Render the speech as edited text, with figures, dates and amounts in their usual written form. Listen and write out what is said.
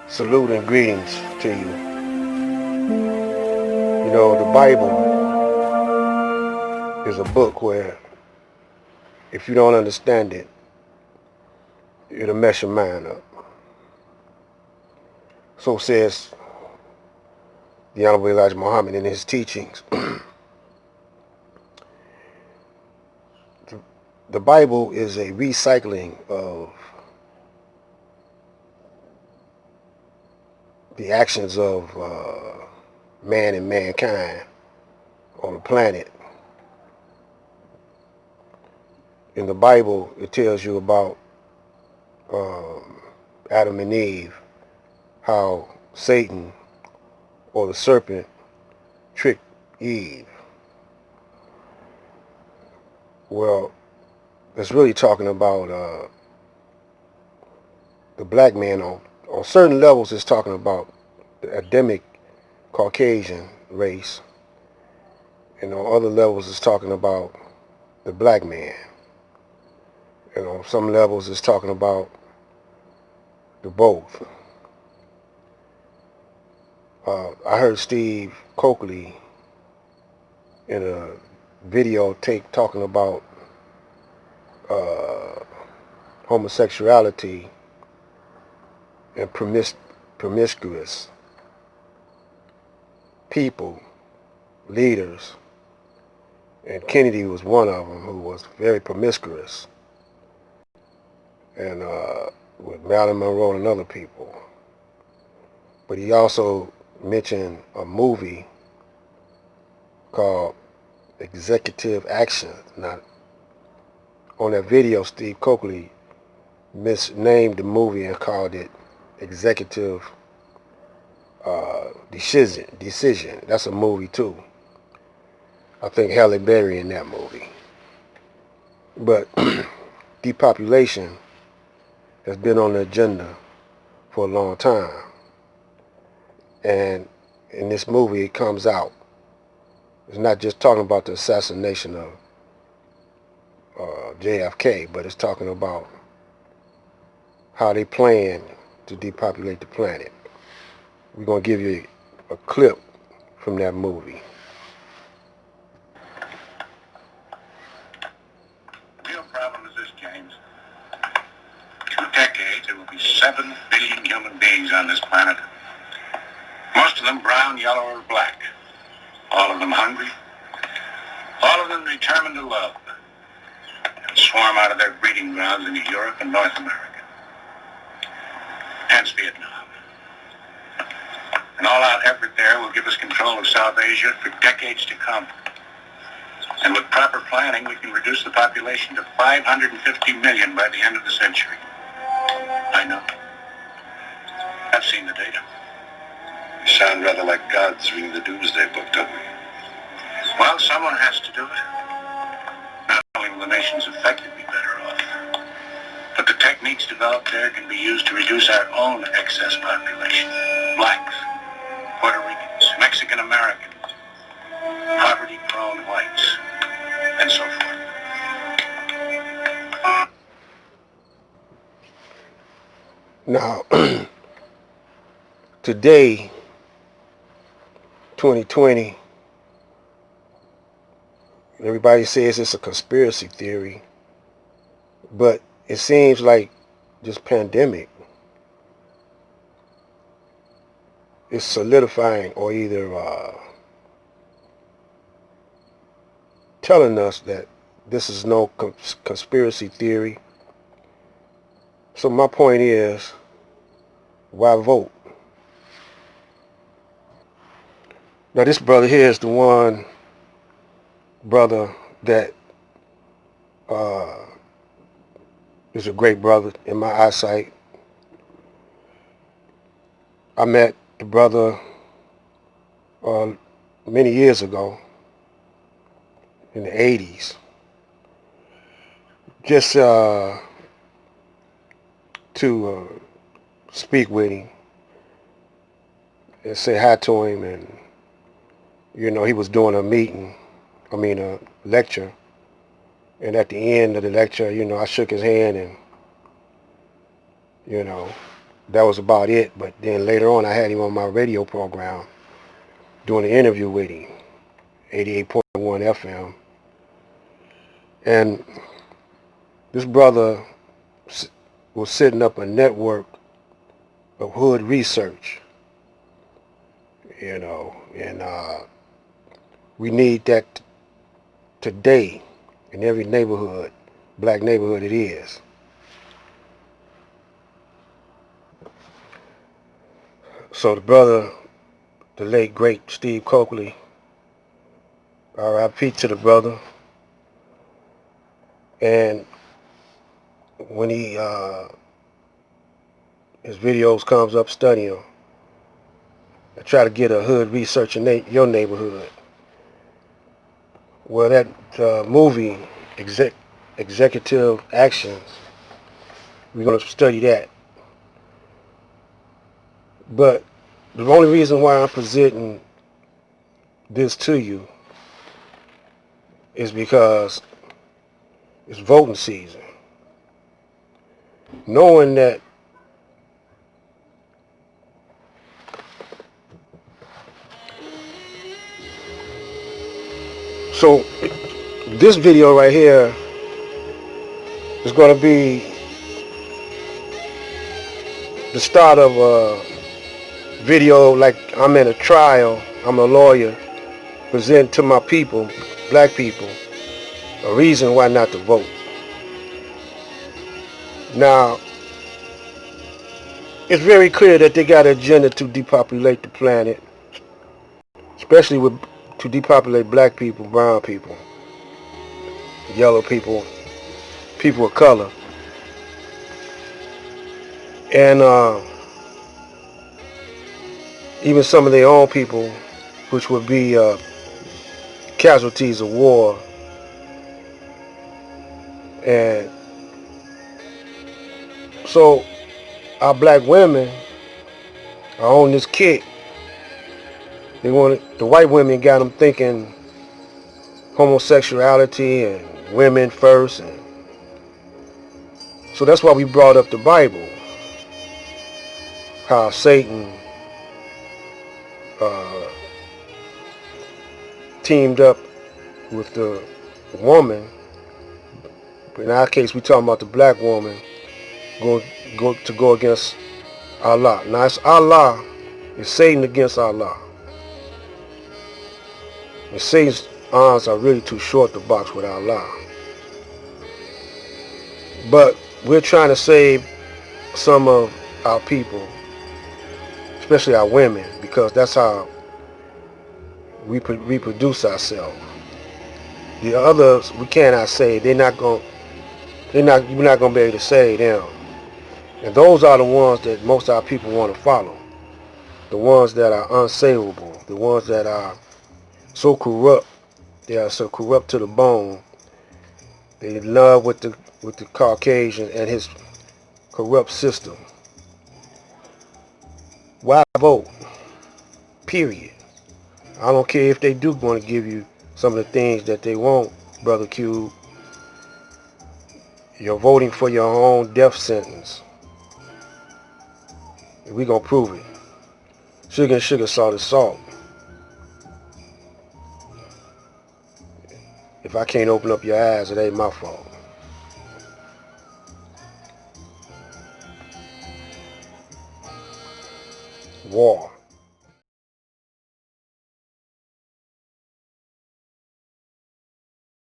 Salute and greetings to you. You know, the Bible is a book where if you don't understand it, it'll mess your mind up. So says the Honorable Elijah Muhammad in his teachings. The Bible is a recycling of the actions of man and mankind on the planet. In the Bible, it tells you about Adam and Eve, how Satan or the serpent tricked Eve. Well, it's really talking about the black man on certain levels. It's talking about the Adamic Caucasian race, and on other levels it's talking about the black man, and on some levels it's talking about the both. I heard Steve Coakley in a videotape talking about homosexuality and promiscuous people, leaders, and Kennedy was one of them who was very promiscuous, and with Marilyn Monroe and other people. But he also mentioned a movie called Executive Action. Now, on that video, Steve Coakley misnamed the movie and called it Executive Decision. That's a movie too. I think Halle Berry in that movie. But depopulation has been on the agenda for a long time. And in this movie, it comes out. It's not just talking about the assassination of JFK, but it's talking about how they plan to depopulate the planet. We're going to give you a clip from that movie. The real problem is this, James. In 2 decades, there will be 7 billion human beings on this planet. Most of them brown, yellow, or black. All of them hungry. All of them determined to love. And swarm out of their breeding grounds into Europe and North America. Hence Vietnam. An all-out effort there will give us control of South Asia for decades to come. And with proper planning, we can reduce the population to 550 million by the end of the century. I know. I've seen the data. We sound rather like gods reading the Doomsday Book, don't we? Well, someone has to do it. Not only will the nations affected be better off, but the techniques developed there can be used to reduce our own excess population. Blacks, Puerto Ricans, Mexican Americans, poverty-prone whites, and so forth. Now, today, 2020, everybody says it's a conspiracy theory, but it seems like this pandemic is solidifying or either telling us that this is no conspiracy theory. So my point is, why vote? Now this brother here is the one brother that is a great brother in my eyesight. I met the brother many years ago in the 80s. Just to speak with him and say hi to him, and you know, he was doing a lecture, and at the end of the lecture, you know, I shook his hand, and you know, that was about it. But then later on, I had him on my radio program doing an interview with him, 88.1 FM. And this brother was setting up a network of hood research, and we need that today in every neighborhood, black neighborhood it is. So the brother, the late great Steve Coakley, R.I.P. to the brother, and when he his videos comes up, study them. I try to get a hood research in your neighborhood. Well, that movie, Executive Actions, we're going to study that. But the only reason why I'm presenting this to you is because it's voting season. Knowing that so this video right here is going to be the start of a video like I'm in a trial, I'm a lawyer, present to my people, black people, a reason why not to vote. Now, it's very clear that they got an agenda to depopulate the planet, especially to depopulate black people, brown people, yellow people, people of color. And even some of their own people, which would be casualties of war. And so our black women are on this kick. The white women got them thinking homosexuality and women first. And so that's why we brought up the Bible. How Satan teamed up with the woman. But in our case, we're talking about the black woman go against Allah. Now it's Allah, it's Satan against Allah. And Satan's arms are really too short to box with Allah. But we're trying to save some of our people, especially our women, because that's how we reproduce ourselves. The others we cannot save. We're not gonna be able to save them. And those are the ones that most of our people want to follow. The ones that are unsavable. The ones that are so corrupt. They are so corrupt to the bone. They in love with the Caucasian and his corrupt system. Why vote? Period. I don't care if they do want to give you some of the things that they want, Brother Cube. You're voting for your own death sentence. We're going to prove it. Sugar and sugar, salt is salt. If I can't open up your eyes, it ain't my fault. War.